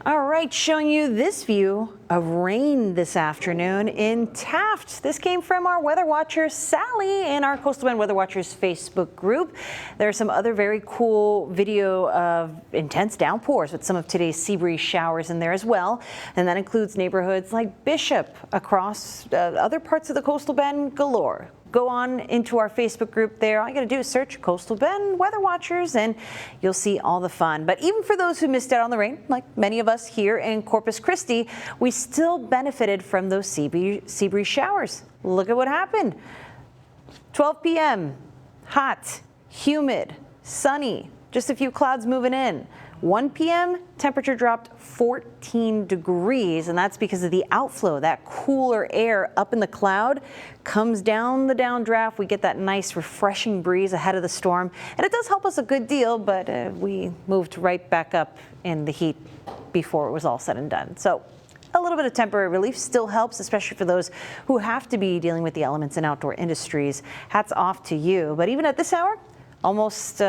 All right, showing you this view of rain this afternoon in Taft. This came from our weather watcher, Sally, in our Coastal Bend Weather Watchers Facebook group. There's some other very cool video of intense downpours with some of today's sea breeze showers in there as well. And that includes neighborhoods like Bishop across other parts of the Coastal Bend galore. Go on into our Facebook group there. All you got to do is search Coastal Bend Weather Watchers and you'll see all the fun. But even for those who missed out on the rain, like many of us here in Corpus Christi, we still benefited from those sea breeze showers. Look at what happened. 12 p.m., hot, humid, sunny, just a few clouds moving in. 1 p.m., temperature dropped 14 degrees, and that's because of the outflow. That cooler air up in the cloud comes down the downdraft. We get that nice refreshing breeze ahead of the storm, and it does help us a good deal, but we moved right back up in the heat before it was all said and done. So a little bit of temporary relief still helps, especially for those who have to be dealing with the elements in outdoor industries. Hats off to you. But even at this hour, almost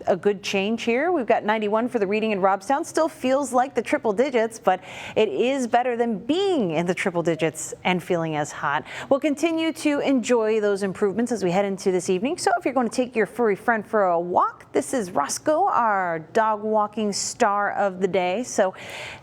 a good change here. We've got 91 for the reading in Robstown. Still feels like the triple digits, but it is better than being in the triple digits and feeling as hot. We'll continue to enjoy those improvements as we head into this evening. So if you're going to take your furry friend for a walk, this is Roscoe, our dog walking star of the day. So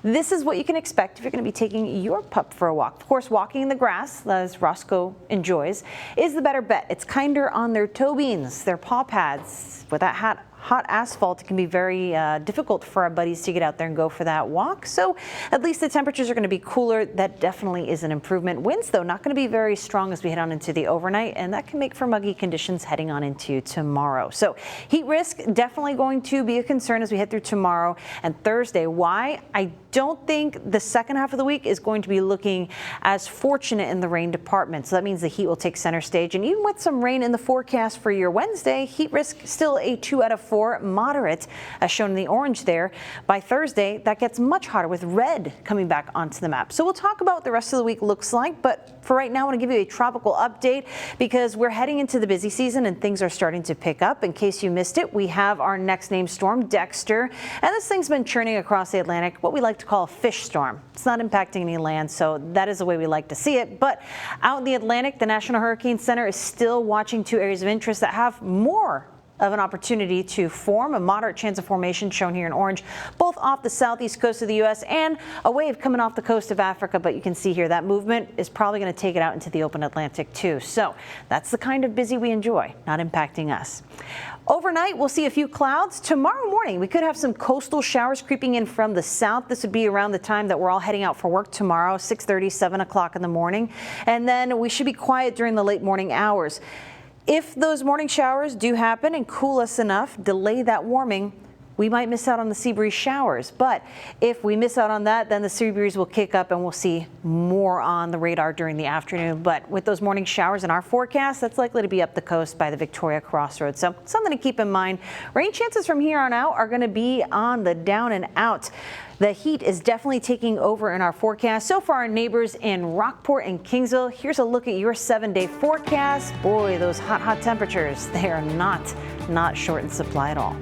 this is what you can expect if you're going to be taking your pup for a walk. Of course, walking in the grass, as Roscoe enjoys, is the better bet. It's kinder on their toe beans, their paw pads. With that hot asphalt, it can be very difficult for our buddies to get out there and go for that walk. So at least the temperatures are going to be cooler. That definitely is an improvement. Winds, though, not going to be very strong as we head on into the overnight, and that can make for muggy conditions heading on into tomorrow. So heat risk definitely going to be a concern as we head through tomorrow and Thursday. Why? I don't think the second half of the week is going to be looking as fortunate in the rain department. So that means the heat will take center stage. And even with some rain in the forecast for your Wednesday, heat risk still a 2 out of 4, moderate, as shown in the orange there. By Thursday, that gets much hotter with red coming back onto the map. So we'll talk about what the rest of the week looks like. But for right now, I want to give you a tropical update because we're heading into the busy season and things are starting to pick up. In case you missed it, we have our next named storm, Dexter. And this thing's been churning across the Atlantic, what we like to call a fish storm. It's not impacting any land, so that is the way we like to see it. But out in the Atlantic, the National Hurricane Center is still watching 2 areas of interest that have more of an opportunity to form. A moderate chance of formation shown here in orange, both off the southeast coast of the U.S. and a wave coming off the coast of Africa. But you can see here that movement is probably going to take it out into the open Atlantic too. So that's the kind of busy we enjoy, not impacting us. Overnight, we'll see a few clouds. Tomorrow morning, we could have some coastal showers creeping in from the south. This would be around the time that we're all heading out for work tomorrow, 6:30, 7 o'clock in the morning. And then we should be quiet during the late morning hours. If those morning showers do happen and cool us enough, delay that warming, we might miss out on the sea breeze showers. But if we miss out on that, then the sea breeze will kick up and we'll see more on the radar during the afternoon. But with those morning showers in our forecast, that's likely to be up the coast by the Victoria Crossroads. So something to keep in mind. Rain chances from here on out are going to be on the down and out. The heat is definitely taking over in our forecast. So for our neighbors in Rockport and Kingsville, here's a look at your 7-day forecast. Boy, those hot temperatures, they are not short in supply at all.